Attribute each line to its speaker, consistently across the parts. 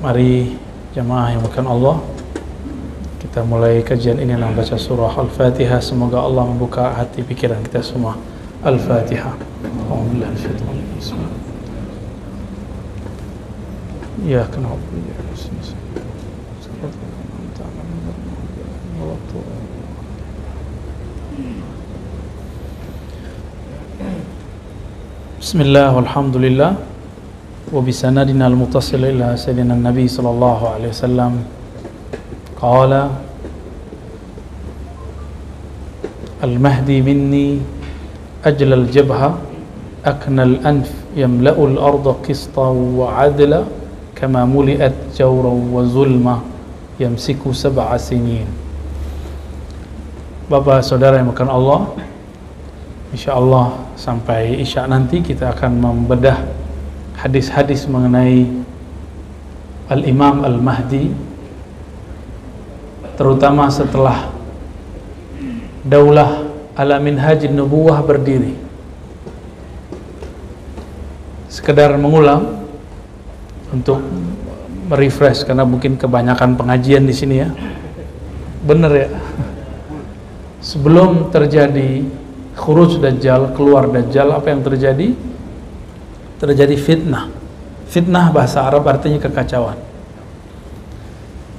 Speaker 1: Mari jamaah yang bukan Allah, kita mulai kajian ini dengan baca surah Al-Fatihah. Semoga Allah membuka hati pikiran kita semua. Al-Fatihah. Ya kenapa? Bismillah walhamdulillah wa bisanadina al-muttasil ila sayyidina Nabi sallallahu alaihi wasallam qala al-mahdi minni ajla al-jabha akna al-anf yamla'u al-arda qistan wa 'adla kama muli'at jawran wa zulma yamsiku sab'a sinin. Bapak saudara yang bukan Allah, insyaallah sampai Isya nanti kita akan membedah hadis-hadis mengenai Al-Imam Al-Mahdi, terutama setelah Daulah ala Minhajin Nubuwah berdiri. Sekedar mengulang untuk merefresh karena mungkin kebanyakan pengajian di sini ya. Bener ya? Sebelum terjadi khuruj Dajjal, keluar Dajjal, apa yang terjadi? Terjadi fitnah. Fitnah bahasa Arab artinya kekacauan.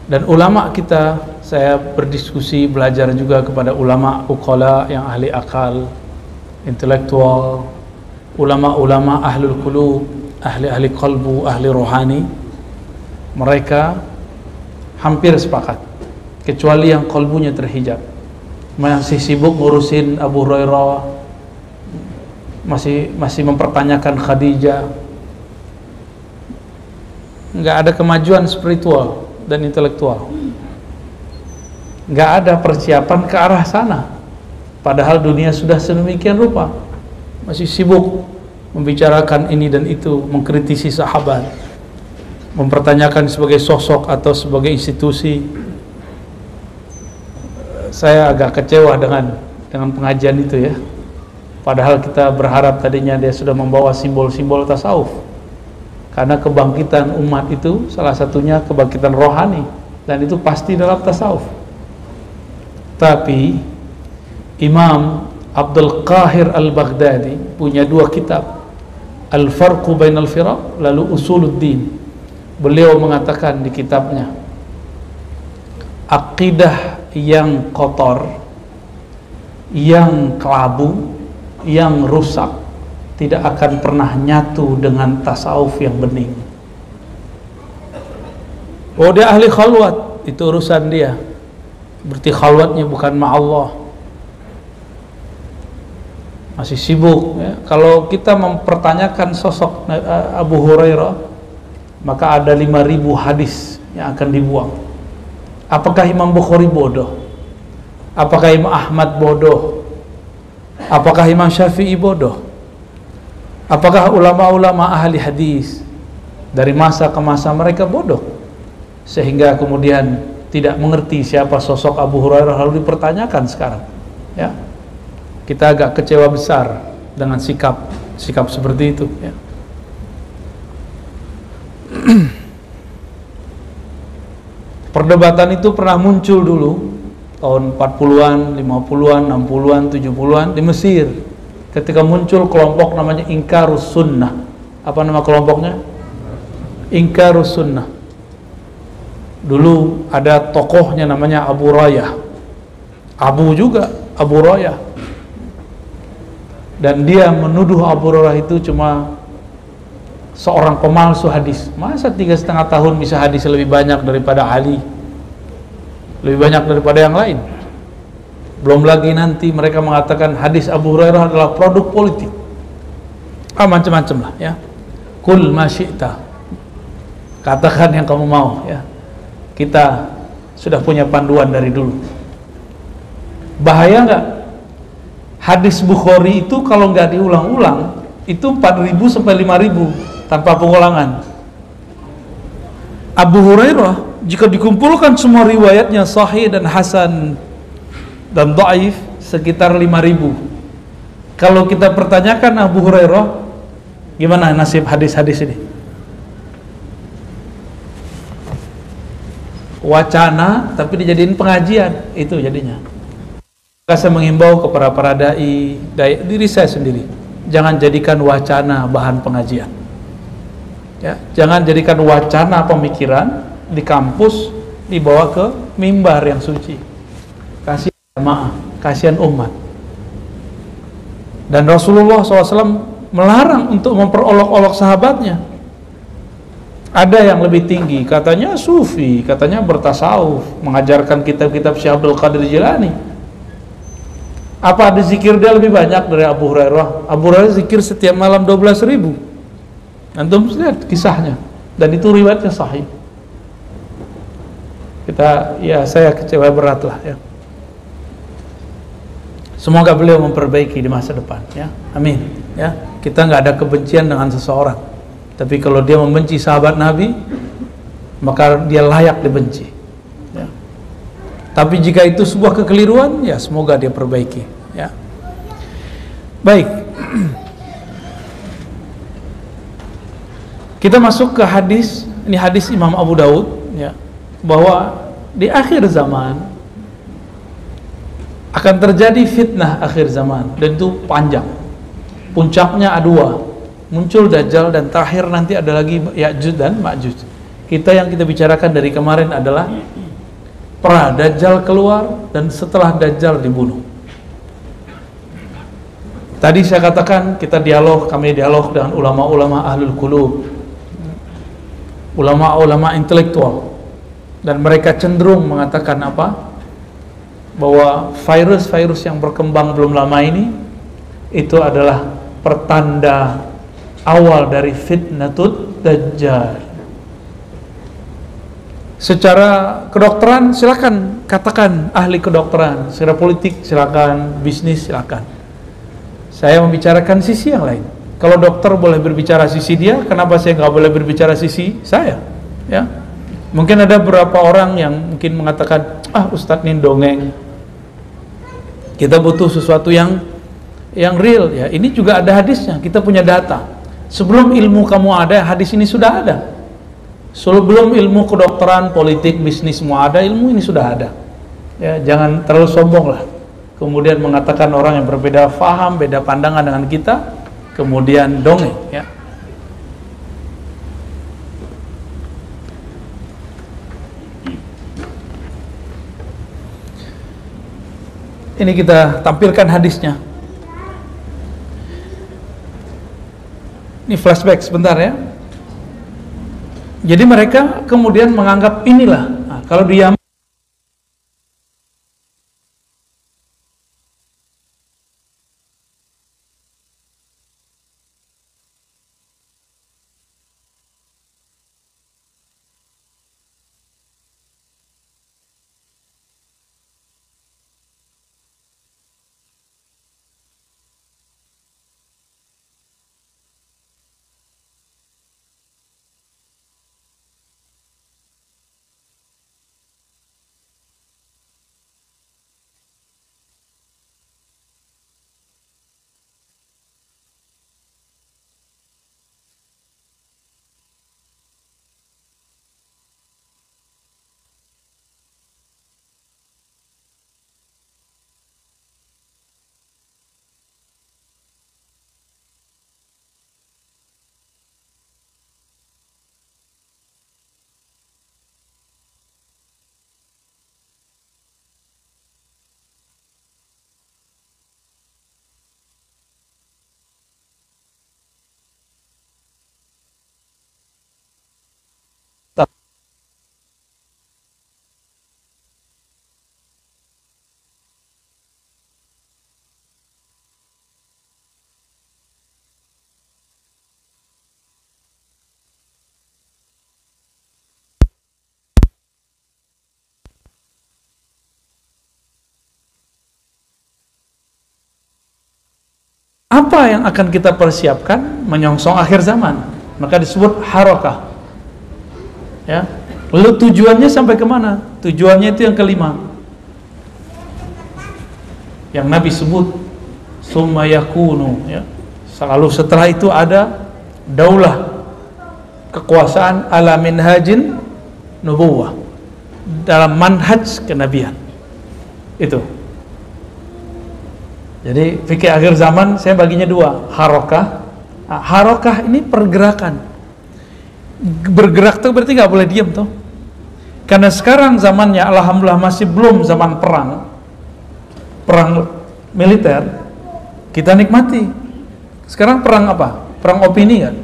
Speaker 1: Dan ulama kita, saya berdiskusi, belajar juga kepada ulama uqala yang ahli akal, intelektual, ulama-ulama ahlul qulub, ahli-ahli qalbu, ahli rohani. Mereka hampir sepakat, kecuali yang qalbunya terhijab, masih sibuk ngurusin Abu Hurairah, masih mempertanyakan Khadijah. Nggak ada kemajuan spiritual dan intelektual, nggak ada persiapan ke arah sana. Padahal dunia sudah sedemikian rupa, masih sibuk membicarakan ini dan itu, mengkritisi sahabat, mempertanyakan sebagai sosok atau sebagai institusi. Saya agak kecewa dengan pengajian itu ya. Padahal kita berharap tadinya dia sudah membawa simbol-simbol tasawuf. Karena kebangkitan umat itu salah satunya kebangkitan rohani, dan itu pasti dalam tasawuf. Tapi Imam Abdul Qahir Al-Baghdadi punya dua kitab, Al-Farqu Bainal Firaq, lalu Usuluddin. Beliau mengatakan di kitabnya, akidah yang kotor, yang kelabu, yang rusak tidak akan pernah nyatu dengan tasawuf yang bening. Oh, dia ahli khalwat, itu urusan dia. Berarti khalwatnya bukan ma'allah, masih sibuk ya. Kalau kita mempertanyakan sosok Abu Hurairah, maka ada 5.000 hadis yang akan dibuang. Apakah Imam Bukhari bodoh? Apakah Imam Ahmad bodoh? Apakah Imam Syafi'i bodoh? Apakah ulama-ulama ahli hadis dari masa ke masa mereka bodoh sehingga kemudian tidak mengerti siapa sosok Abu Hurairah lalu dipertanyakan sekarang ya? Kita agak kecewa besar dengan sikap seperti itu ya. Perdebatan itu pernah muncul dulu tahun 40-an, 50-an, 60-an, 70-an di Mesir. Ketika muncul kelompok namanya Inkarus Sunnah. Apa nama kelompoknya? Inkarus Sunnah. Dulu ada tokohnya namanya Abu Rayah. Abu juga, Abu Rayah. Dan dia menuduh Abu Rayah itu cuma seorang pemalsu hadis. Masa 3,5 tahun bisa hadis lebih banyak daripada Ali, lebih banyak daripada yang lain? Belum lagi nanti mereka mengatakan hadis Abu Hurairah adalah produk politik. Macam-macam lah ya. Kul ma syi'ta, katakan yang kamu mau ya. Kita sudah punya panduan dari dulu. Bahaya nggak? Hadis Bukhari itu kalau nggak diulang-ulang itu 4.000 sampai 5.000 tanpa pengulangan. Abu Hurairah jika dikumpulkan semua riwayatnya sahih dan hasan dan dhaif sekitar 5.000. Kalau kita pertanyakan Abu Hurairah, gimana nasib hadis-hadis ini? wacana tapi dijadiin pengajian, itu jadinya. Maka saya mengimbau kepada para dai, diri saya sendiri, jangan jadikan wacana bahan pengajian. Ya, jangan jadikan wacana pemikiran di kampus dibawa ke mimbar yang suci. Kasihan jamaah, kasihan umat. Dan Rasulullah SAW melarang untuk memperolok-olok sahabatnya. Ada yang lebih tinggi, katanya sufi, katanya bertasawuf, mengajarkan kitab-kitab Syekh Abdul Qadir Jilani. Apa ada zikir dia lebih banyak dari Abu Hurairah? Abu Hurairah zikir setiap malam 12.000. Antum lihat kisahnya, dan itu riwayatnya sahih. Saya kecewa berat lah ya. Semoga beliau memperbaiki di masa depan ya. Amin ya. Kita nggak ada kebencian dengan seseorang, tapi kalau dia membenci sahabat Nabi, maka dia layak dibenci ya. Tapi jika itu sebuah kekeliruan, ya semoga dia perbaiki ya. Baik, kita masuk ke hadis. Ini hadis Imam Abu Daud ya, bahwa di akhir zaman akan terjadi fitnah akhir zaman, dan itu panjang. Puncaknya ada dua, muncul Dajjal, dan terakhir nanti ada lagi Ya'juj dan Ma'juj. Yang kita bicarakan dari kemarin adalah pra Dajjal keluar dan setelah Dajjal dibunuh. Tadi saya katakan kami dialog dengan ulama-ulama ahlul qulub, ulama-ulama intelektual, dan mereka cenderung mengatakan apa? Bahwa virus-virus yang berkembang belum lama ini itu adalah pertanda awal dari fitnatul Dajjal. Secara kedokteran silakan katakan ahli kedokteran, secara politik silakan, bisnis silakan. Saya membicarakan sisi yang lain. Kalau dokter boleh berbicara sisi dia, kenapa saya nggak boleh berbicara sisi saya? Ya, mungkin ada beberapa orang yang mungkin mengatakan, Ustadz ini dongeng. Kita butuh sesuatu yang real ya. Ini juga ada hadisnya, kita punya data. Sebelum ilmu kamu ada, hadis ini sudah ada. Sebelum ilmu kedokteran, politik, bisnis semua ada, ilmu ini sudah ada. Ya, jangan terlalu sombong lah. Kemudian mengatakan orang yang berbeda faham, beda pandangan dengan kita, kemudian dongeng ya. Ini kita tampilkan hadisnya. Ini flashback sebentar ya. Jadi mereka kemudian menganggap inilah, kalau dia apa yang akan kita persiapkan menyongsong akhir zaman, maka disebut harakah ya. Lalu tujuannya sampai kemana? Tujuannya itu yang kelima, yang Nabi sebut summa yakunu ya. Lalu setelah itu ada daulah, kekuasaan ala minhajin nubuwah, dalam manhaj kenabian. Itu. Jadi fikih akhir zaman saya baginya dua, harokah. Nah, harokah ini pergerakan. Bergerak tuh berarti nggak boleh diam tuh. Karena sekarang zamannya alhamdulillah masih belum zaman perang militer, kita nikmati. Sekarang perang apa? Perang opini kan?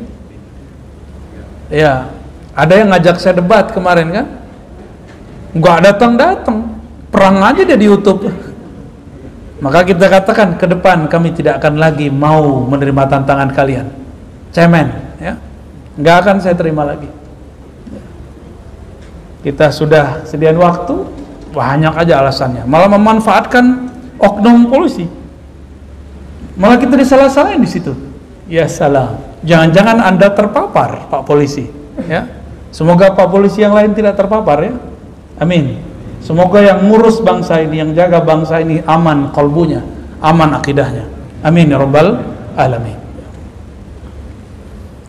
Speaker 1: Ya, ada yang ngajak saya debat kemarin kan? Nggak datang, perang aja dia di YouTube. Maka kita katakan ke depan kami tidak akan lagi mau menerima tantangan kalian, cemen, ya, nggak akan saya terima lagi. Kita sudah sediain waktu, banyak aja alasannya, malah memanfaatkan oknum polisi, malah kita disalah-salahin di situ. Ya salam, jangan-jangan Anda terpapar Pak Polisi, ya. Semoga Pak Polisi yang lain tidak terpapar, ya. Amin. Semoga yang ngurus bangsa ini, yang jaga bangsa ini aman kalbunya, aman akidahnya. Amin ya rabbal alamin.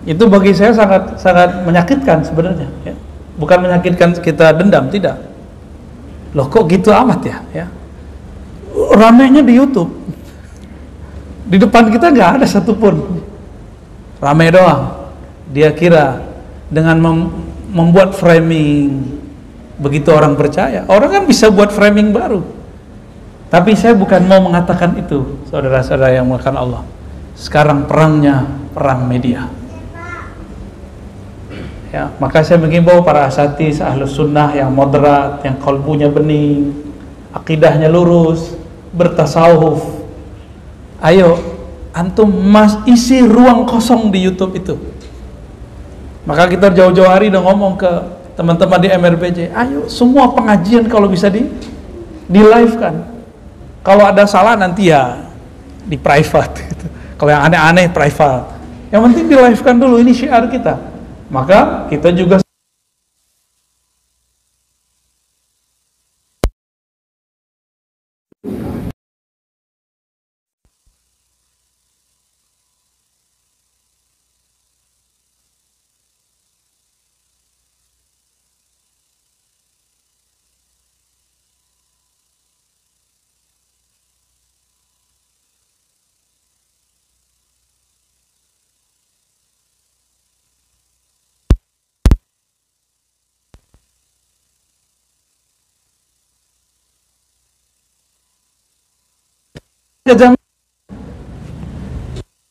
Speaker 1: Itu bagi saya sangat menyakitkan sebenarnya, ya. Bukan menyakitkan kita dendam, tidak. Loh kok gitu amat ya? Ramainya di YouTube. Di depan kita nggak ada satupun. Ramai doang. Dia kira dengan membuat framing, begitu orang percaya. Orang kan bisa buat framing baru. Tapi saya bukan mau mengatakan itu, saudara-saudara yang melakukan Allah. Sekarang perangnya perang media. Ya, maka saya mengimbau para asatiz ahlus sunnah yang moderat, yang kalbunya bening, akidahnya lurus, bertasawuf. Ayo, antum isi ruang kosong di YouTube itu. Maka kita jauh-jauh hari udah ngomong ke teman-teman di MRPJ, ayo semua pengajian kalau bisa di live kan. Kalau ada salah nanti ya di private gitu. Kalau yang aneh-aneh private. Yang penting di live kan dulu, ini syiar kita. Maka kita juga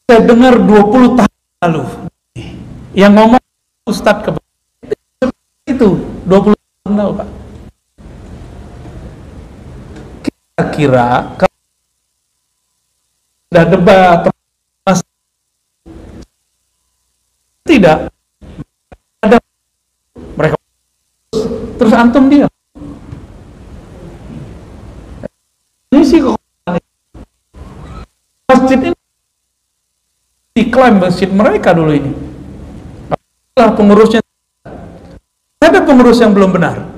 Speaker 1: saya dengar 20 tahun lalu yang ngomong Ustadz itu 20 tahun lalu, Pak. Kira-kira kalau sudah debat tidak ada, mereka terus antum dia ini sih masjid ini diklaim masjid mereka dulu ini. Pengurusnya ada pengurus yang belum benar,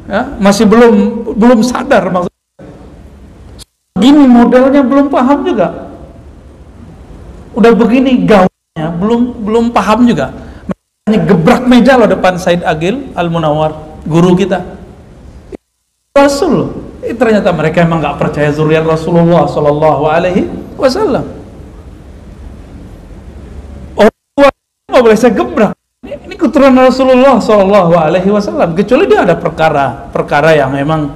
Speaker 1: ya, masih belum sadar maksudnya. Gini modelnya belum paham juga. Udah begini gaulnya belum paham juga. Makanya gebrak meja loh depan Said Agil Al-Munawar, guru kita. Rasul. Ternyata mereka emang nggak percaya zuriat Rasulullah Sallallahu Alaihi Wasallam. Nggak boleh saya gebrak. Ini keturunan Rasulullah Sallallahu Alaihi Wasallam. Kecuali dia ada perkara yang memang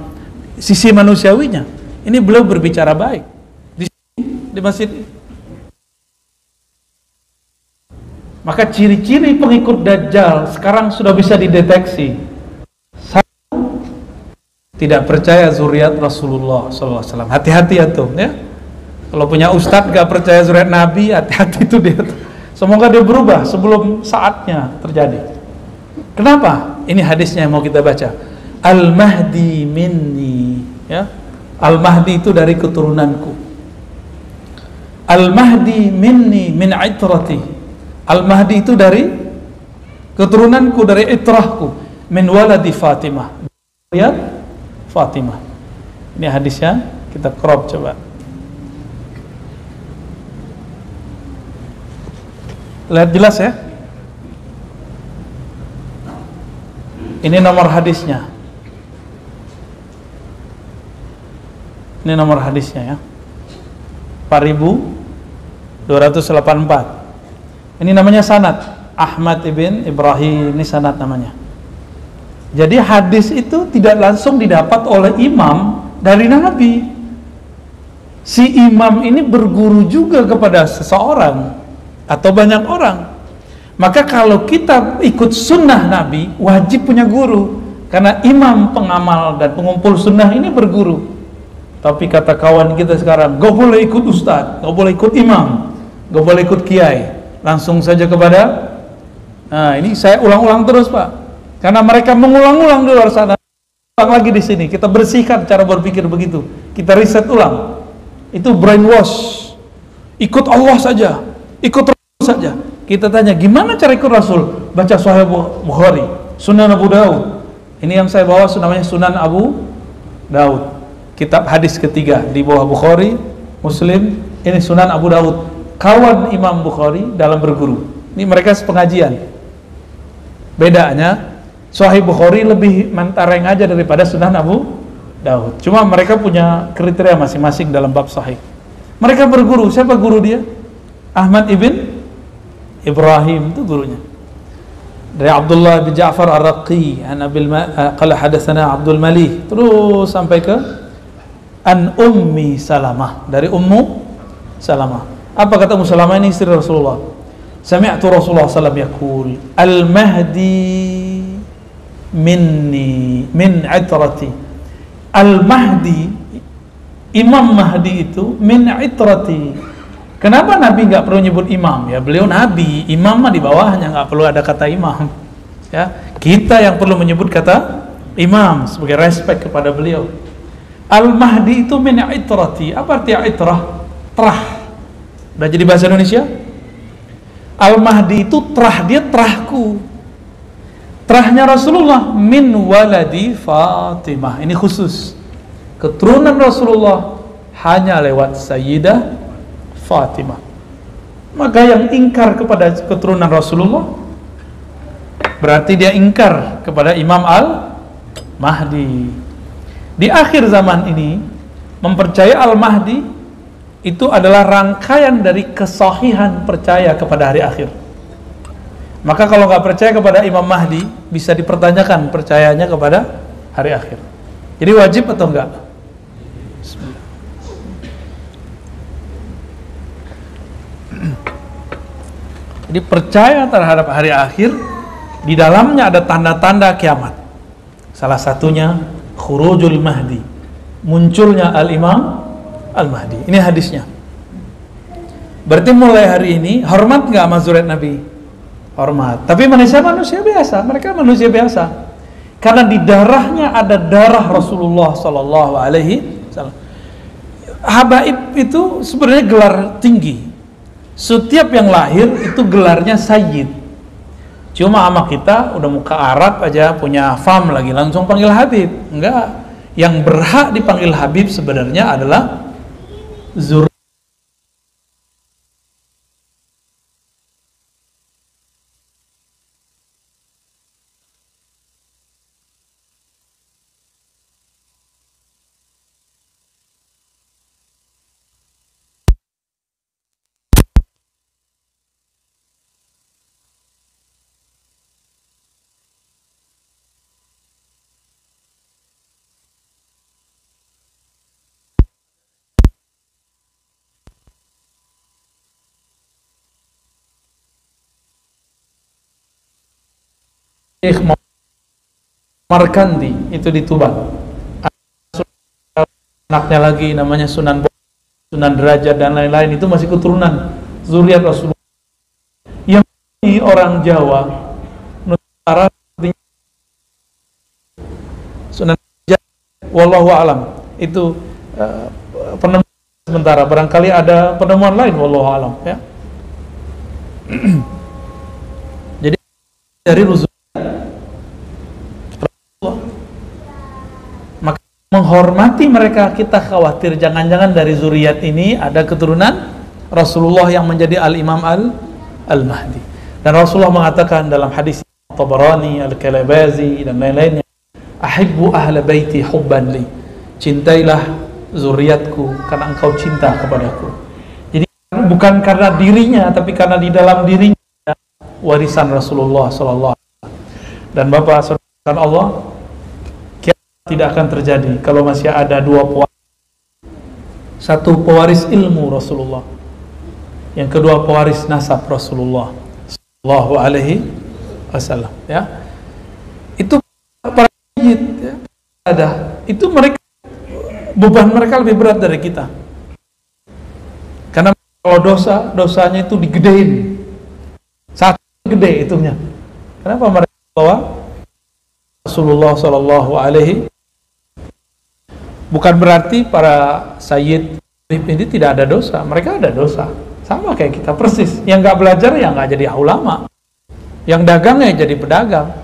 Speaker 1: sisi manusiawinya. Ini beliau berbicara baik di masjid. Maka ciri-ciri pengikut Dajjal sekarang sudah bisa dideteksi. Tidak percaya zuriat Rasulullah SAW. Hati-hati ya tuh, ya. Kalau punya ustadz gak percaya zuriat Nabi, hati-hati itu dia tuh. Semoga dia berubah sebelum saatnya terjadi. Kenapa? Ini hadisnya yang mau kita baca. Al-Mahdi minni, ya. Al-Mahdi itu dari keturunanku. Al-Mahdi minni min itrati. Al-Mahdi itu dari keturunanku, dari itrahku. Min waladi Fatimah. Lihat Fatimah. Ini hadisnya, kita crop coba. Lihat jelas ya. Ini nomor hadisnya. Ini nomor hadisnya ya, 4284. Ini namanya sanad, Ahmad ibn Ibrahim, ini sanad namanya. Jadi hadis itu tidak langsung didapat oleh imam dari Nabi. Si imam ini berguru juga kepada seseorang atau banyak orang. Maka kalau kita ikut sunnah Nabi, wajib punya guru, karena imam, pengamal dan pengumpul sunnah ini berguru. Tapi kata kawan kita sekarang, gak boleh ikut ustadz, gak boleh ikut imam, gak boleh ikut kiai, langsung saja kepada. Nah, ini saya ulang-ulang terus Pak, karena mereka mengulang-ulang di luar sana. Ulang lagi di sini, kita bersihkan cara berpikir begitu, kita riset ulang. Itu brainwash. Ikut Allah saja, ikut Rasul saja. Kita tanya, gimana cara ikut Rasul? Baca Sahih Bukhari, Sunan Abu Daud. Ini yang saya bawa namanya Sunan Abu Daud, kitab hadis ketiga di bawah Bukhari, Muslim. Ini Sunan Abu Daud, kawan Imam Bukhari dalam berguru. Ini mereka sepengajian. Bedanya Sahih Bukhari lebih mentereng aja daripada Sunan Abu Daud. Cuma mereka punya kriteria masing-masing dalam bab Sahih. Mereka berguru. Siapa guru dia? Ahmad ibn Ibrahim, itu gurunya. Dari Abdullah bin Ja'far Ar-Raqi, qala hadatsana Abdul Malik, terus sampai ke an Ummi Salamah, dari Ummu Salamah. Apa kata Ummu Salamah, ini istri Rasulullah? Sami'tu Rasulullah sallallahu alaihi wasallam yaqul, al-mahdi minni min itrati. Al-mahdi, Imam Mahdi itu min itrati. Kenapa Nabi nggak perlu nyebut imam? Ya beliau Nabi, imam mah di bawahnya, nggak perlu ada kata imam. Ya, kita yang perlu menyebut kata imam sebagai respect kepada beliau. Al-Mahdi itu min itrati. Apa arti itrah? Terah. Udah jadi bahasa Indonesia? Al-Mahdi itu terah, dia terahku. Terahnya Rasulullah min waladi Fatimah. Ini khusus. Keturunan Rasulullah hanya lewat Sayyidah Fatimah. Maka yang ingkar kepada keturunan Rasulullah berarti dia ingkar kepada Imam Al-Mahdi. Di akhir zaman ini, mempercayai Al-Mahdi itu adalah rangkaian dari kesahihan percaya kepada hari akhir. Maka kalau nggak percaya kepada Imam Mahdi, bisa dipertanyakan percayanya kepada hari akhir. Jadi wajib atau enggak? Jadi percaya terhadap hari akhir, di dalamnya ada tanda-tanda kiamat. Salah satunya khurujul Mahdi, munculnya Al-Imam Al-Mahdi. Ini hadisnya. Berarti mulai hari ini hormat nggak sama zuriat Nabi? Hormat. Tapi manusia biasa, mereka manusia biasa. Karena di darahnya ada darah Rasulullah Sallallahu Alaihi Wasallam. Habaib itu sebenarnya gelar tinggi. Setiap yang lahir itu gelarnya Sayyid. Cuma sama kita udah muka Arab aja, punya fam lagi langsung panggil Habib. Enggak. Yang berhak dipanggil Habib sebenarnya adalah zuriat. Syekh Markandi itu di Tuban. Anaknya lagi namanya Sunan Derajat dan lain-lain, itu masih keturunan zuriat Rasulullah. Yang ini orang Jawa Nusantara Sunan Derajat, wallahu alam. Itu penemuan sementara, barangkali ada penemuan lain, wallahu alam ya. Jadi dari maka menghormati mereka, kita khawatir jangan-jangan dari zuriat ini ada keturunan Rasulullah yang menjadi Al-Imam Al-Mahdi. Dan Rasulullah mengatakan dalam hadis Tabarani, Al-Kalabazi dan lain-lainnya, ahibbu ahla baiti hubban li, cintailah zuriatku, karena engkau cinta kepadaku. Jadi bukan karena dirinya, tapi karena di dalam dirinya warisan Rasulullah sallallahu alaihi wasallam. Dan Bapak saudara Allah, kiamat tidak akan terjadi kalau masih ada dua pewaris. Satu pewaris ilmu Rasulullah, yang kedua pewaris nasab Rasulullah sallallahu alaihi wasallam, ya. Itu para sayyid, ya. Itu mereka, beban mereka lebih berat dari kita. Karena kalau dosanya itu digedein, satu gede itunya. Kenapa mereka bawa Rasulullah sallallahu alaihi? Bukan berarti para sayyid ini tidak ada dosa. Mereka ada dosa, sama kayak kita persis. Yang nggak belajar ya nggak jadi ulama, yang dagang ya jadi pedagang,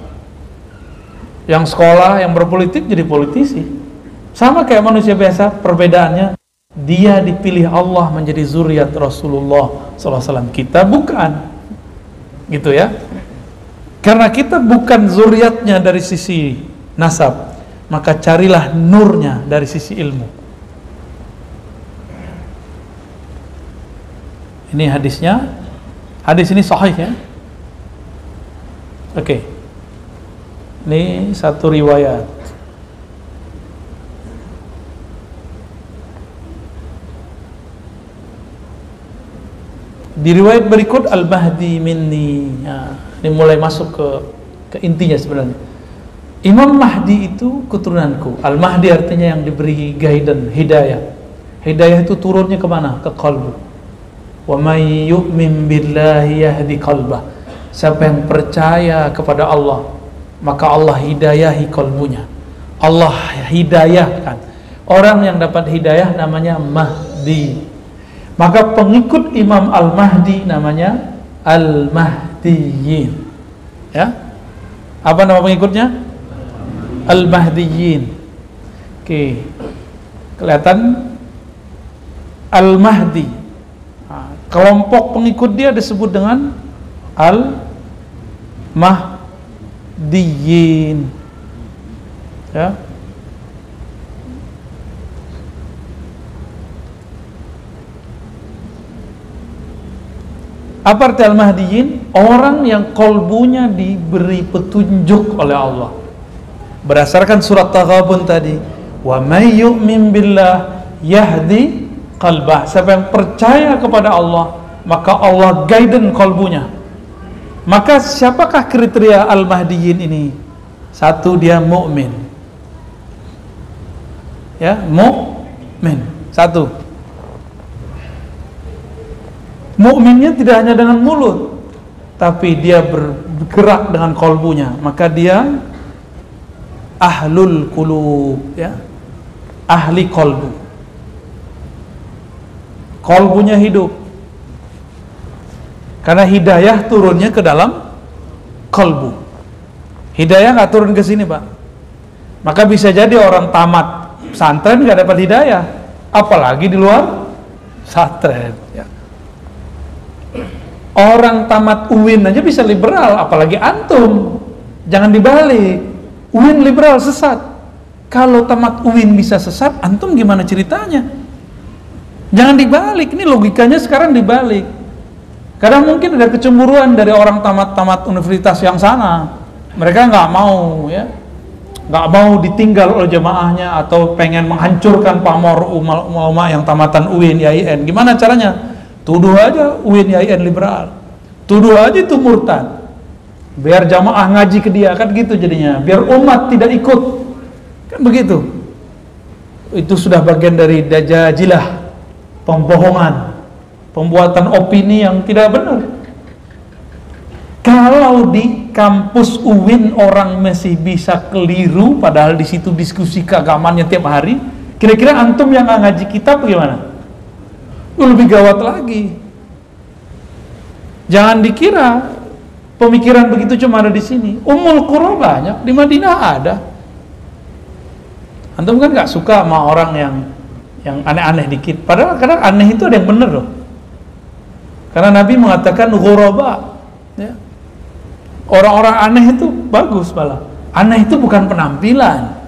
Speaker 1: yang sekolah, yang berpolitik jadi politisi. Sama kayak manusia biasa. Perbedaannya dia dipilih Allah menjadi zuriat Rasulullah SAW. Kita bukan, gitu ya. Karena kita bukan zuriatnya dari sisi nasab, maka carilah nurnya dari sisi ilmu. Ini hadisnya. Hadis ini sahih, ya. Oke. Ini satu riwayat. Di riwayat berikut Al-Mahdi minni. Nah, ini mulai masuk ke intinya sebenarnya. Imam Mahdi itu keturunanku. Al-Mahdi artinya yang diberi guidance, hidayah. Hidayah itu turunnya kemana? Ke kalbu. Wa may yu'min billahi yahdi qalbah. Siapa yang percaya kepada Allah, maka Allah hidayahi kalbunya. Allah hidayahkan. Orang yang dapat hidayah namanya Mahdi. Maka pengikut Imam Al-Mahdi namanya Al-Mahdiyin. Ya. Apa nama pengikutnya? Al-Mahdiyin. Oke. Kelihatan Al-Mahdi. Nah, kelompok pengikut dia disebut dengan Al-Mahdiyin. Ya. Apa arti Al-Mahdiyin? Orang yang kolbunya diberi petunjuk oleh Allah. Berdasarkan surat Taghabun tadi, wa may yu'min billah yahdi qalbah. Siapa yang percaya kepada Allah, maka Allah guidance kolbunya. Maka siapakah kriteria Al-Mahdiyin ini? Satu, dia mukmin. Ya, mukmin. Satu. Mukminnya tidak hanya dengan mulut, tapi dia bergerak dengan kolbunya. Maka dia ahlul qulub, ya, ahli kolbu. Kolbunya hidup, karena hidayah turunnya ke dalam kolbu. Hidayah nggak turun ke sini, Pak. Maka bisa jadi orang tamat pesantren nggak dapat hidayah, apalagi di luar pesantren. Ya. Orang tamat UIN aja bisa liberal, apalagi antum. Jangan dibalik. UIN liberal sesat. Kalau tamat UIN bisa sesat, antum gimana ceritanya? Jangan dibalik. Ini logikanya sekarang dibalik. Karena mungkin ada kecemburuan dari orang tamat-tamat universitas yang sana. Mereka nggak mau, ya, nggak mau ditinggal oleh jamaahnya, atau pengen menghancurkan pamor ulama yang tamatan UIN, IAIN. Gimana caranya? Tuduh aja UIN, IAIN liberal. Tuduh aja itu murtad. Biar jamaah ngaji ke dia, kan gitu jadinya. Biar umat tidak ikut, kan begitu. Itu sudah bagian dari dajajilah, pembohongan, pembuatan opini yang tidak benar. Kalau di kampus UIN orang masih bisa keliru, padahal di situ diskusi keagamannya tiap hari, kira-kira antum yang ngaji kitab bagaimana? Lebih gawat lagi. Jangan dikira pemikiran begitu cuma ada di sini. Ummul Qura banyak, di Madinah ada. Antum kan nggak suka sama orang yang aneh-aneh dikit. Padahal kadang aneh itu ada yang benar loh. Karena Nabi mengatakan ghuraba, ya. Orang-orang aneh itu bagus malah. Aneh itu bukan penampilan.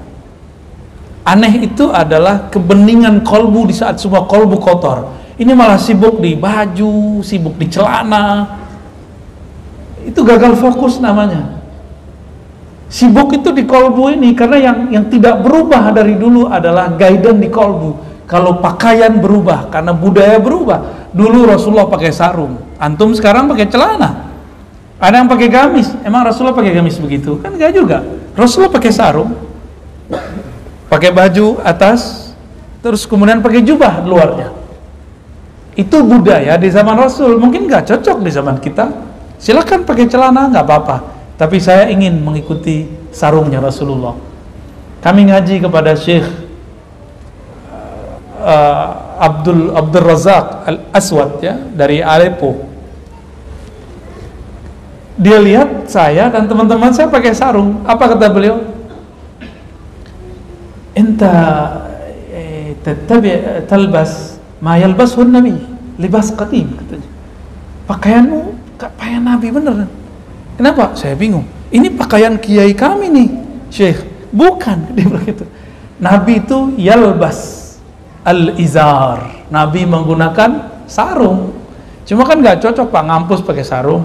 Speaker 1: Aneh itu adalah kebeningan kolbu di saat semua kolbu kotor. Ini malah sibuk di baju, sibuk di celana. Itu gagal fokus namanya. Sibuk itu di kolbu ini karena yang tidak berubah dari dulu adalah guidance di kolbu. Kalau pakaian berubah karena budaya berubah. Dulu Rasulullah pakai sarung, antum sekarang pakai celana. Ada yang pakai gamis. Emang Rasulullah pakai gamis begitu? Kan enggak juga. Rasulullah pakai sarung, pakai baju atas, terus kemudian pakai jubah luarnya. Itu budaya di zaman Rasul. Mungkin nggak cocok di zaman kita. Silakan pakai celana, nggak apa-apa. Tapi saya ingin mengikuti sarungnya Rasulullah. Kami ngaji kepada Syekh Abdul Razak Al Aswad ya dari Aleppo. Dia lihat saya dan teman-teman saya pakai sarung. Apa kata beliau? Enta talbas ma yalbasu nabi, libas qadim katanya. Pakaianmu pakaian Nabi bener. Kenapa? Saya bingung. Ini pakaian kiai kami nih, Syekh. Bukan, dia bilang gitu. Nabi itu yalbas al-izar. Nabi menggunakan sarung. Cuma kan nggak cocok Pak ngampus pakai sarung.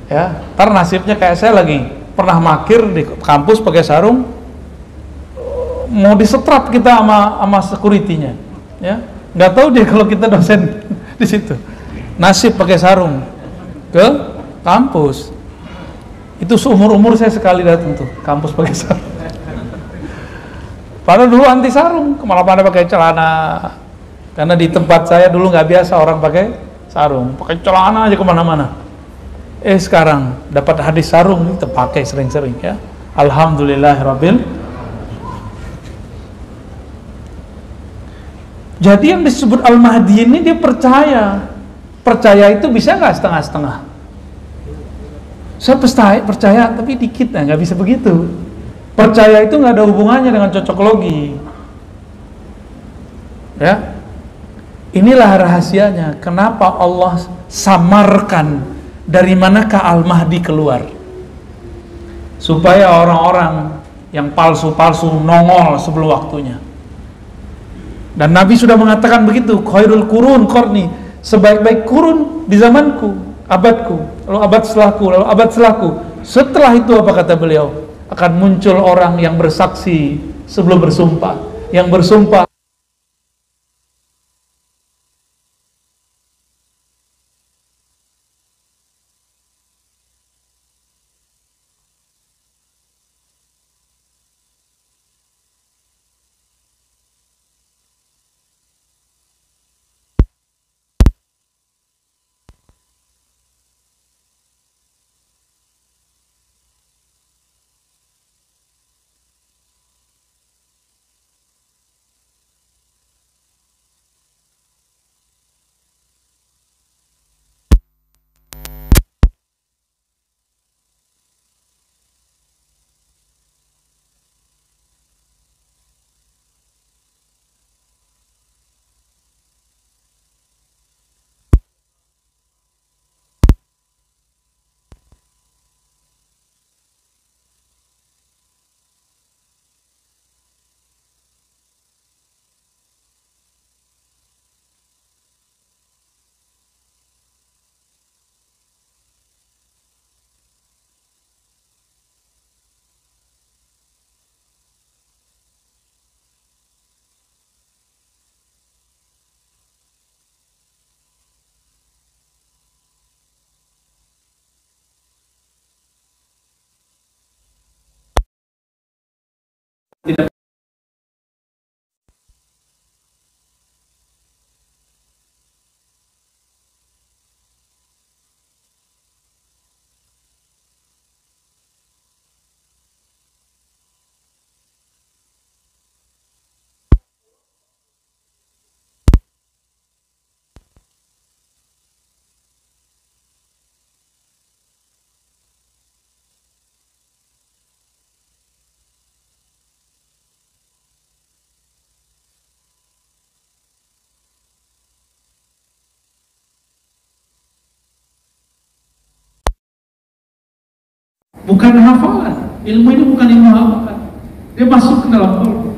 Speaker 1: Ya, ntar nasibnya kayak saya lagi pernah makir di kampus pakai sarung, mau disetrap kita sama security-nya. Ya, nggak tahu dia kalau kita dosen di situ. Nasib pakai sarung ke kampus. Itu seumur-umur saya sekali datang tuh kampus pakai sarung. Padahal dulu anti sarung, malah pada pakai celana. Karena di tempat saya dulu nggak biasa orang pakai sarung, pakai celana aja kemana-mana. Sekarang dapat hadis sarung kita pakai sering-sering ya. Alhamdulillahirabbil. Jadi yang disebut Al-Mahdi ini dia percaya. Percaya itu bisa nggak setengah-setengah? Saya percaya tapi dikit, nggak bisa begitu. Percaya itu nggak ada hubungannya dengan cocok logi. Ya, inilah rahasianya. Kenapa Allah samarkan dari manakah Al-Mahdi keluar? Supaya orang-orang yang palsu-palsu nongol sebelum waktunya. Dan Nabi sudah mengatakan begitu, khairul qurun qarni, sebaik-baik kurun di zamanku, abadku, lalu abad setelahku, lalu abad setelahku. Setelah itu apa kata beliau? Akan muncul orang yang bersaksi sebelum bersumpah, yang bersumpah tidak. Bukan hafalan, ilmu ini bukan ilmu hafalan. Dia masuk ke dalam kolbu.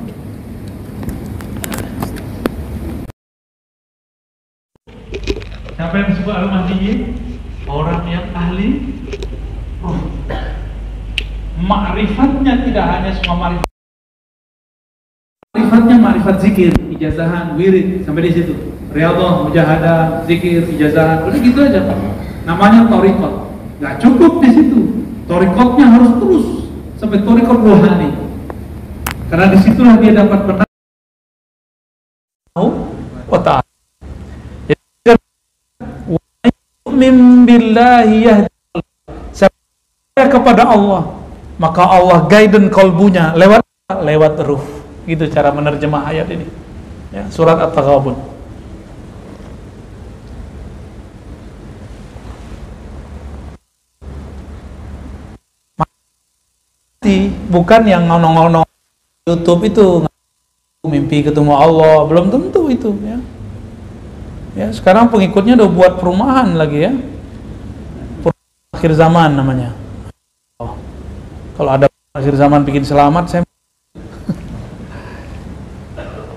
Speaker 1: ma'rifatnya tidak hanya semua ma'rifat. Ma'rifatnya ma'rifat zikir, ijazahan, wirid, sampai di situ. Riyadhah, mujahadah, zikir, ijazahan, udah gitu aja. Namanya thariqat. Nggak cukup di situ. Thariqatnya harus terus sampai thariqat rohani. Karena disitulah dia dapat benar wa ta'ala. Jadi wa yu'min billahi yahdi kepada Allah, maka Allah guidance kalbunya lewat ruh. Gitu cara menerjemah ayat ini. Ya, surat At-Taghabun. Bukan yang ngonong-ngonong YouTube itu mimpi ketemu Allah, belum tentu itu ya. Ya, sekarang pengikutnya udah buat perumahan lagi ya. Akhir zaman namanya. Kalau ada akhir zaman bikin selamat, saya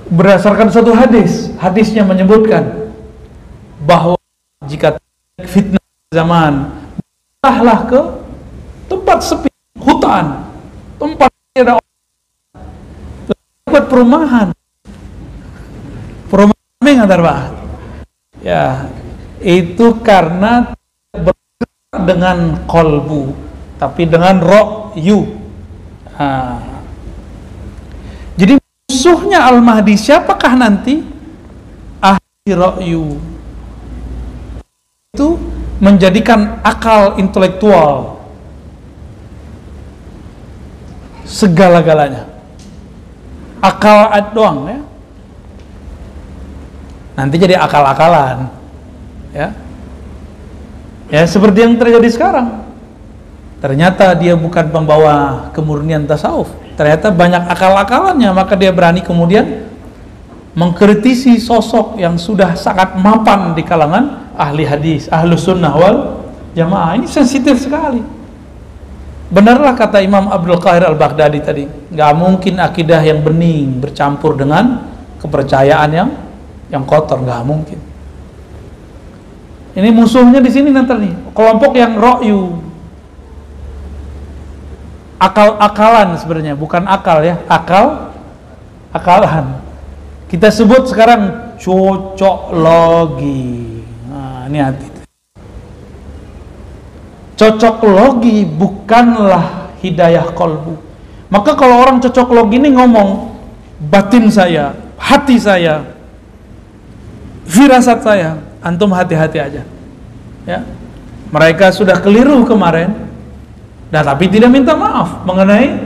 Speaker 1: berdasarkan suatu hadisnya menyebutkan bahwa jika fitnah zaman, beralahlah ke tempat sepi, hutan, tempat tidak ada perumahan ngantar Pak. Ya, itu karena bergerak dengan kolbu, tapi dengan ro'yu. Jadi musuhnya Al-Mahdi siapakah nanti? Ahli ro'yu. Itu menjadikan akal intelektual segala-galanya. Akal doang ya. Nanti jadi akal-akalan. Ya. Ya seperti yang terjadi sekarang. Ternyata dia bukan pembawa kemurnian tasawuf. Ternyata banyak akal-akalannya, maka dia berani kemudian mengkritisi sosok yang sudah sangat mapan di kalangan ahli hadis, ahlus sunnah wal jamaah. Ini sensitif sekali. Benarlah kata Imam Abdul Qahir Al-Baghdadi tadi, nggak mungkin akidah yang bening bercampur dengan kepercayaan yang kotor, nggak mungkin. Ini musuhnya di sini nanti nih, kelompok yang ro'yu, akal-akalan sebenarnya, bukan akal ya, akalan. Kita sebut sekarang cocok logi. Nah, ini hati. Cocok logi bukanlah hidayah kolbu. Maka kalau orang cocok logi ini ngomong batin saya, hati saya, firasat saya, antum hati-hati aja. Ya, mereka sudah keliru kemarin, dan tapi tidak minta maaf mengenai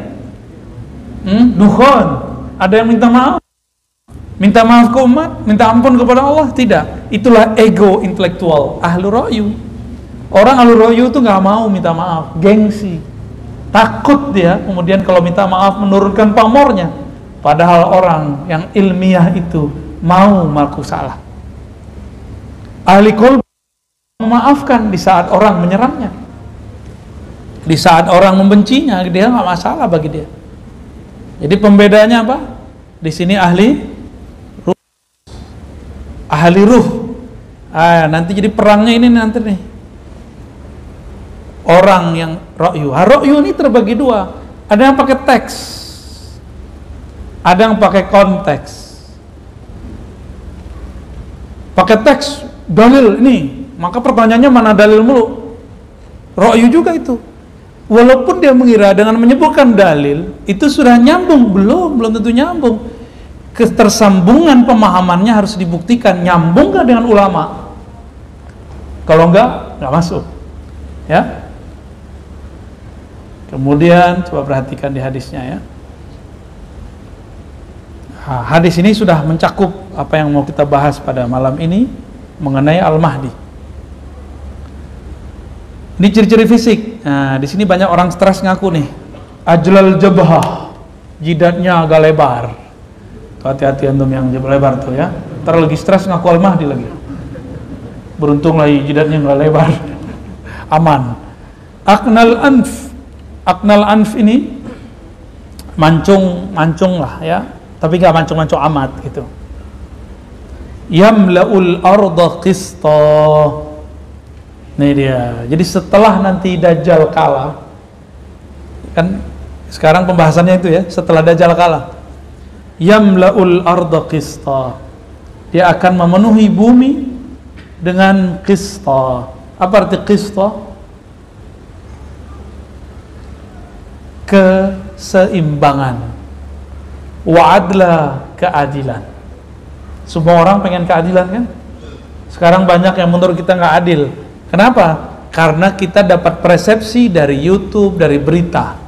Speaker 1: dukhon. Ada yang minta maaf ke umat, minta ampun kepada Allah, tidak. Itulah ego intelektual ahlu ro'yu. Orang ahlu ro'yu itu nggak mau minta maaf, gengsi, takut dia. Kemudian kalau minta maaf menurunkan pamornya. Padahal orang yang ilmiah itu mau mengaku salah. Ahli qalb memaafkan di saat orang menyerangnya, di saat orang membencinya, dia nggak masalah bagi dia. Jadi pembedanya apa? Di sini ahli ruh. Nanti jadi perangnya ini nanti nih. Orang yang ro'yu. Ro'yu ini terbagi dua. Ada yang pakai teks, ada yang pakai konteks. Pakai teks, dalil ini, maka pertanyaannya mana dalil mulu. Ro'yu juga itu. Walaupun dia mengira dengan menyebutkan dalil itu sudah nyambung, belum tentu nyambung. Ketersambungan pemahamannya harus dibuktikan, nyambung gak dengan ulama. Kalau enggak masuk. Ya. Kemudian coba perhatikan di hadisnya ya. Hadis ini sudah mencakup apa yang mau kita bahas pada malam ini mengenai Al-Mahdi. Ini ciri-ciri fisik. Nah, di sini banyak orang stres ngaku nih. Ajlal jabhah, jidatnya agak lebar. Hati-hati antum yang lebar tuh ya. Ntar lagi stres ngaku Al-Mahdi lagi. Beruntung lagi jidatnya nggak lebar. Aman. Aknal anf ini mancung lah ya, tapi nggak mancung amat gitu. Yamla'ul arda qista. Ini dia. Jadi setelah nanti Dajjal kalah, kan Sekarang pembahasannya itu ya, setelah Dajjal kalah. Yamla'ul arda qista. Dia akan memenuhi bumi dengan qista. Apa arti qista? Keseimbangan. Wa'adla, keadilan. Semua orang pengen keadilan kan? Sekarang banyak yang menurut kita nggak adil. Kenapa? Karena kita dapat persepsi dari YouTube, dari berita.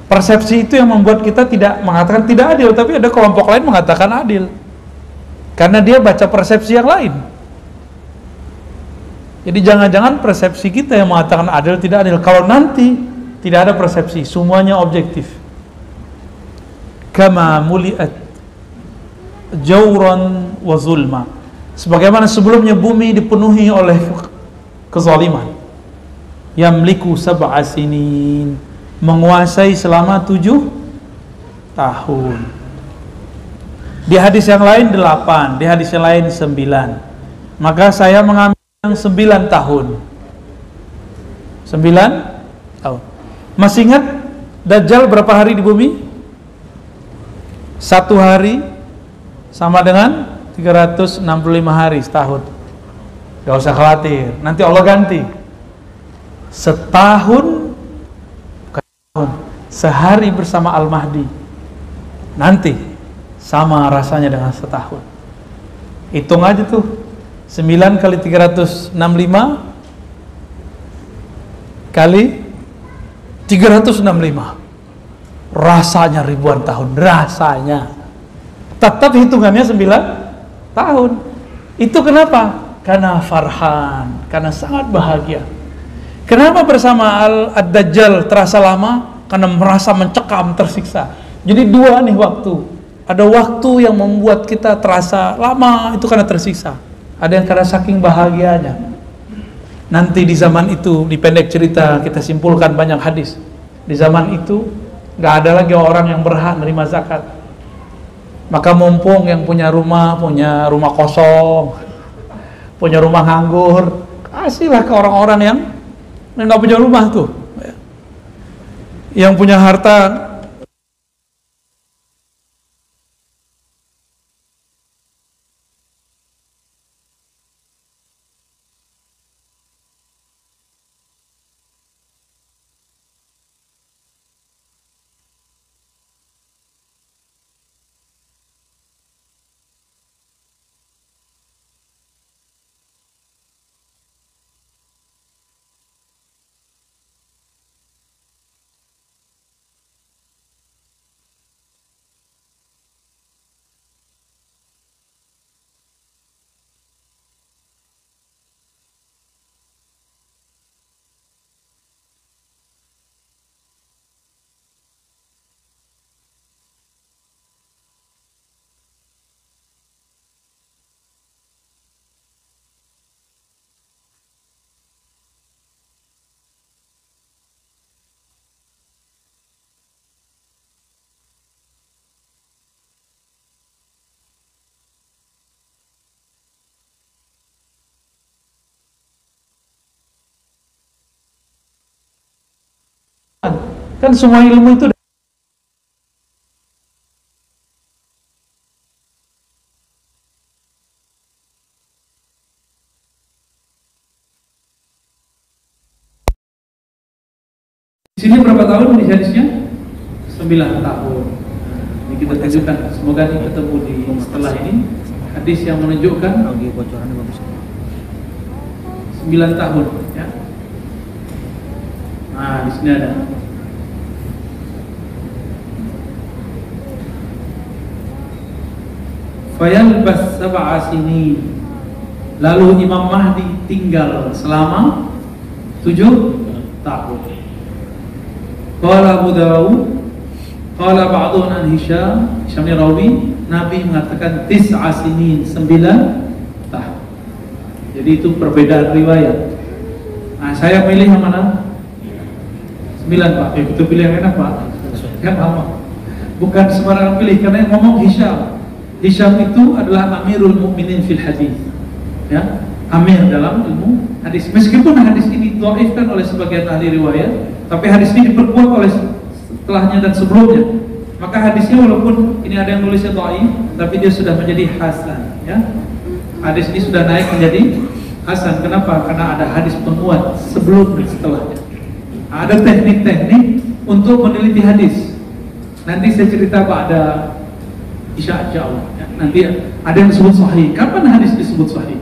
Speaker 1: Persepsi itu yang membuat kita tidak mengatakan tidak adil, tapi ada kelompok lain mengatakan adil. Karena dia baca persepsi yang lain. Jadi jangan-jangan persepsi kita yang mengatakan adil tidak adil. Kalau nanti tidak ada persepsi, semuanya objektif. Kama muliat jauran wa zulma. Sebagaimana sebelumnya bumi dipenuhi oleh kezaliman. Yamliku sab'a sinin, menguasai selama 7 tahun. Di hadis yang lain 8, di hadis yang lain 9. Maka saya mengambil yang 9 tahun. 9 tahun. Masih ingat Dajjal berapa hari di bumi? 1 hari sama dengan 365 hari setahun. Gak usah khawatir, nanti Allah ganti. Setahun, sehari bersama Al-Mahdi, nanti sama rasanya dengan setahun. Hitung aja tuh, 9 kali 365 kali 365, rasanya ribuan tahun, rasanya. Tetap hitungannya 9 tahun. Itu kenapa? Karena farhan, karena sangat bahagia. Kenapa bersama Ad-Dajjal terasa lama? Karena merasa mencekam, tersiksa. Jadi dua nih waktu. Ada waktu yang membuat kita terasa lama, itu karena tersiksa. Ada yang karena saking bahagianya. Nanti di zaman itu, di pendek cerita kita simpulkan banyak hadis. Di zaman itu gak ada lagi orang yang berhak menerima zakat. Maka mumpung yang punya rumah kosong, punya rumah nganggur, kasihlah ke orang-orang yang nggak punya rumah tuh, yang punya harta. Kan semua ilmu itu di sini berapa tahun di hadisnya? 9 tahun. Ini kita tunjukkan, semoga ini ketemu di setelah ini hadis yang menunjukkan 9 tahun ya. Nah, di sini ada. Fayalbas sab'a sinin, lalu Imam Mahdi tinggal selama 7 tahun. Qala Abu Dawud, qala ba'dun an Hisham bin Rawi, Nabi mengatakan 9 sinin, 9 tahun. Jadi itu perbedaan riwayat. Nah, saya pilih yang mana? 9 Pak. Itu pilih yang enak Pak. Kan lama. Bukan sembarangan pilih, karena yang ngomong Hisham. Hisham itu adalah Amirul Mukminin fil hadis, ya, Amir dalam ilmu hadis. Meskipun hadis ini dhaifkan oleh sebagian ahli riwayat,
Speaker 2: Tapi hadis ini diperkuat oleh setelahnya dan sebelumnya. Maka hadisnya walaupun ini ada yang nulisnya dhaif, tapi dia sudah menjadi hasan, ya. Hadis ini sudah naik menjadi hasan. Kenapa? Karena ada hadis penguat sebelum dan setelahnya. Ada teknik-teknik untuk meneliti hadis. Nanti saya cerita pada insya Allah. Ya. Nanti ada yang disebut sahih. Kapan hadis disebut sahih?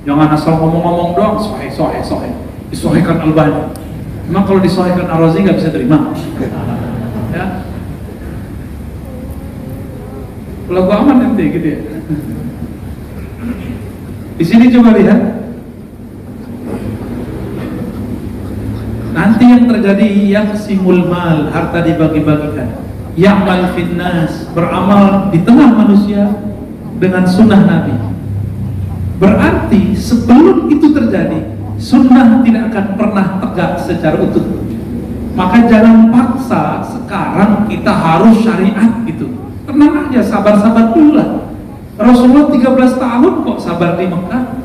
Speaker 2: Jangan asal ngomong-ngomong doang sahih. Disahihkan Albani. Memang kalau disahihkan Ar-Razi nggak bisa terima. Ya. Lagu aman nanti gitu ya. Di sini coba lihat. Nanti yang terjadi yaqsimul mal, harta dibagi-bagikan. Ya'mal finnas, beramal di tengah manusia dengan sunnah Nabi. Berarti sebelum itu terjadi, sunnah tidak akan pernah tegak secara utuh. Maka jangan paksa sekarang kita harus syariat gitu. Tenang aja, sabar-sabar dulu lah. Rasulullah 13 tahun kok sabar di Mekah.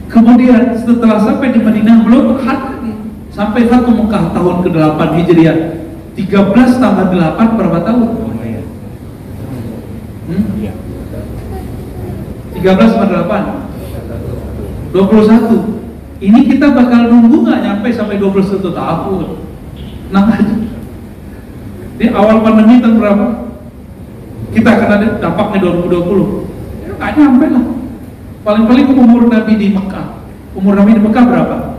Speaker 2: Kemudian setelah sampai di Madinah belum hati. Sampai Fatu Mekah tahun ke-8 Hijriah. 13 tambah 8 berapa tahun? 13 tambah 8 21. Ini kita bakal nunggu gak nyampe sampai 21 tahun. Nah aja. Di awal pandemi tahun berapa? Kita akan ada dampaknya 2020. Ya gak nyampe lah. Paling-paling umur Nabi di Mekah. Umur Nabi di Mekah berapa?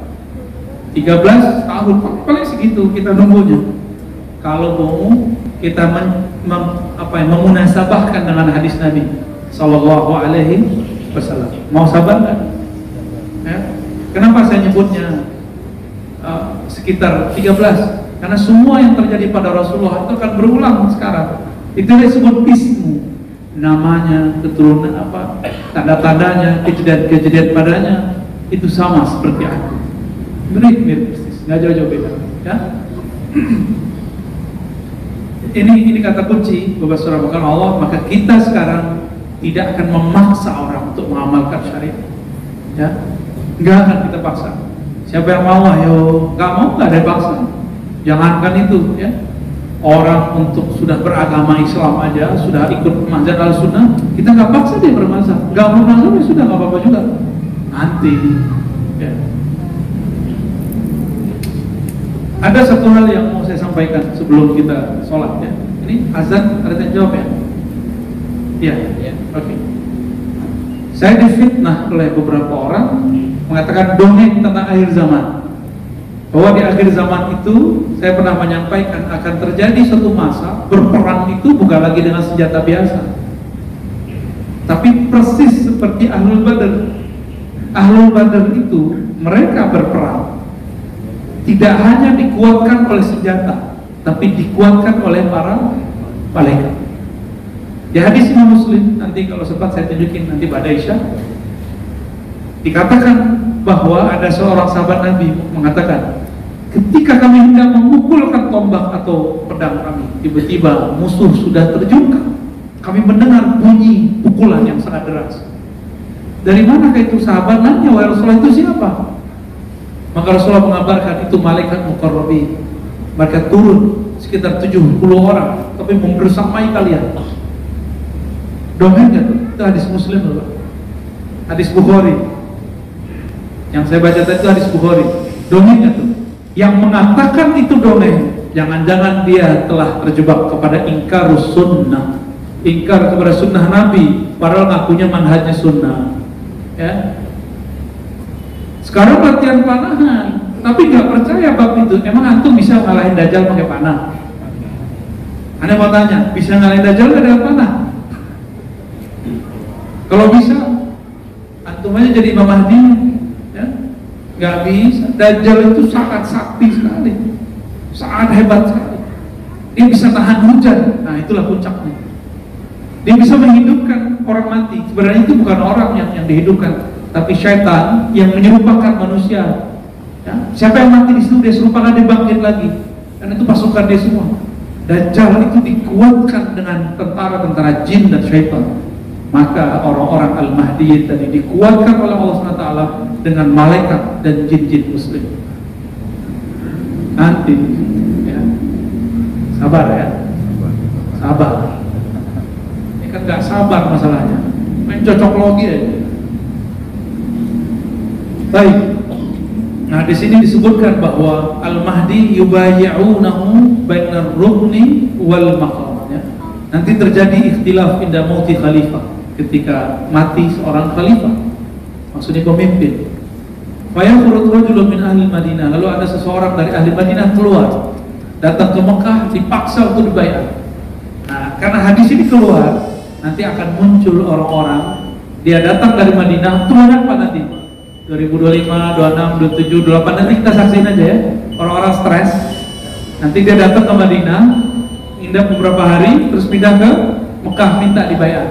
Speaker 2: 13 tahun, paling segitu kita nunggunya. Kalau mau kita memunasabahkan dengan hadis Nabi Sallallahu Alaihi Wasallam, mau sabar nggak? Ya. Kenapa saya nyebutnya sekitar 13? Karena semua yang terjadi pada Rasulullah itu akan berulang sekarang. Itu disebut ismu, namanya, keturunan apa, tanda-tandanya, kejadian-kejadian padanya itu sama seperti aku. Mirip persis, nggak jauh-jauh beda, ya. Ini kata kunci Bapak Saudara Allah. Maka kita sekarang tidak akan memaksa orang untuk mengamalkan syariat, ya. Nggak akan kita paksa. Siapa yang mau, ayo. Nggak mau, nggak ada yang paksa. Jangankan itu, ya. Orang untuk sudah beragama Islam aja, sudah ikut mazhab Ahlussunnah, kita nggak paksa dia bermazhab. Nggak mau mazhab ya sudah, nggak apa-apa juga. Nanti, ya. Ada satu hal yang mau saya sampaikan sebelum kita sholat, ya. Ini azan, ada yang jawab ya? Iya, ya. Oke. Saya difitnah oleh beberapa orang mengatakan dongeng tentang akhir zaman. Bahwa di akhir zaman itu saya pernah menyampaikan akan terjadi suatu masa berperang itu bukan lagi dengan senjata biasa, tapi persis seperti Ahlul Badar. Ahlul Badar itu mereka berperang tidak hanya dikuatkan oleh senjata, tapi dikuatkan oleh para malaikat. Di hadis Imam Muslim, nanti kalau sempat saya tunjukin nanti pada Isya, dikatakan bahwa ada seorang sahabat Nabi mengatakan, ketika kami hendak memukulkan tombak atau pedang kami, tiba-tiba musuh sudah terjungkal. Kami mendengar bunyi pukulan yang sangat deras. Dari manakah itu? Sahabat nanya, wahai Rasulullah, itu siapa? Maka Rasulullah mengabarkan itu malaikat muqarrabin. Mereka turun sekitar 70 orang, tapi membersamai kalian. Dongeng kan? Itu hadis Muslim loh, hadis Bukhari. Yang saya baca tadi itu hadis Bukhari. Dongeng itu yang mengatakan itu dongeng, jangan-jangan dia telah terjebak kepada ingkar sunnah, ingkar kepada sunnah Nabi, padahal ngakunya manhajnya sunnah, ya. Sekarang latihan panahan, tapi nggak percaya bab itu. Emang antum bisa ngalahin Dajjal pakai panah? Anda mau tanya, bisa ngalahin Dajjal nggak dengan panah? Kalau bisa, antum aja jadi Imam Mahdi, ya? Nggak bisa. Dajjal itu sangat sakti sekali, sangat hebat sekali. Dia bisa tahan hujan. Nah itulah puncaknya. Dia bisa menghidupkan orang mati. Sebenarnya itu bukan orang yang dihidupkan, tapi syaitan yang menyerupakan manusia. Ya? Siapa yang mati di situ dia serupakan, dia bangkit lagi. Dan itu pasukan dia semua. Dajjal itu dikuatkan dengan tentara-tentara jin dan syaitan. Maka orang-orang Al-Mahdi tadi dikuatkan oleh Allah SWT dengan malaikat dan jin-jin muslim. Nanti Sabar ya, sabar. Ini kan nggak sabar masalahnya, main cocok logi aja. Baik. Nah, di sini disebutkan bahwa Al-Mahdi yubayyi'unahu bainar rukni wal maqam, ya. Nanti terjadi ikhtilaf inda mauti khalifah, ketika mati seorang khalifah, maksudnya pemimpin. Fa yakhruj rajulun min ahli Madinah, lalu ada seseorang dari ahli Madinah keluar, datang ke Mekah, dipaksa untuk dibayar. Nah, karena hadis ini keluar, nanti akan muncul orang-orang, dia datang dari Madinah, turun apa nanti? 2025, 26, 27, 28, nanti kita saksiin aja ya. Orang-orang stres, nanti dia datang ke Madinah, indah beberapa hari, terus pindah ke Mekah minta dibayar.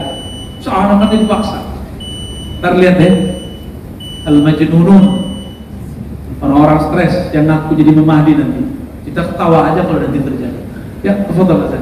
Speaker 2: Seorang nanti dipaksa. Ntar lihat deh, Al-Majnunun, orang-orang stres yang ngaku jadi Mahdi nanti. Kita ketawa aja kalau nanti terjadi. Ya, tafadhal Ustaz.